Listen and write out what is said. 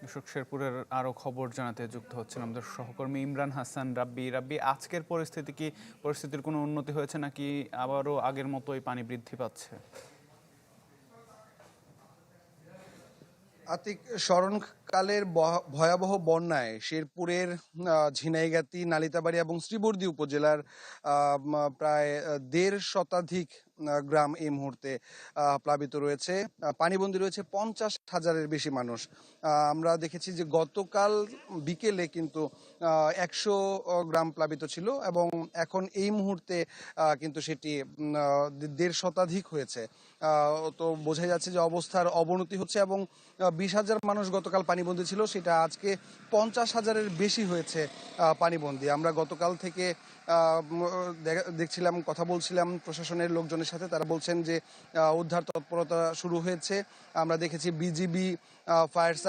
দর্শক, শেরপুরের আরো খবর জানাতে যুক্ত হচ্ছেন আমাদের সহকর্মী ইমরান হাসান রাব্বি। রাব্বি, আজকের পরিস্থিতির কোনো উন্নতি হয়েছে নাকি আবারও আগের মতোই পানি বৃদ্ধি পাচ্ছে? আতিক, স্মরণকালের ভয়াবহ বন্যায় শেরপুরের ঝিনাইগাতী, নালিতাবাড়ী এবং শ্রীবর্দী উপজেলার প্রায় ১.৫ শতাধিক গ্রাম এই মুহূর্তে প্লাবিত রয়েছে। পানিবন্দী রয়েছে ৫০,০০০-এর বেশি মানুষ। আমরা দেখেছি যে গতকাল বিকেলে কিন্তু ১০০ গ্রাম প্লাবিত ছিল এবং এখন এই মুহূর্তে কিন্তু সেটি ১.৫ শতাধিক হয়েছে। তো বোঝাই যাচ্ছে যে অবস্থার অবনতি হচ্ছে এবং ২০,০০০ মানুষ গতকাল পানিবন্দী ছিল, সেটা আজকে ৫০,০০০-এর বেশি হয়েছে পানিবন্দী। আমরা গতকাল থেকে দেখছিলাম, কথা বলছিলাম প্রশাসনের লোকজনের সাথে, তারা বলছেন যে উদ্ধার তৎপরতা শুরু হয়েছে। আমরা দেখেছি বিজিবি, ফায়ার সার্ভিস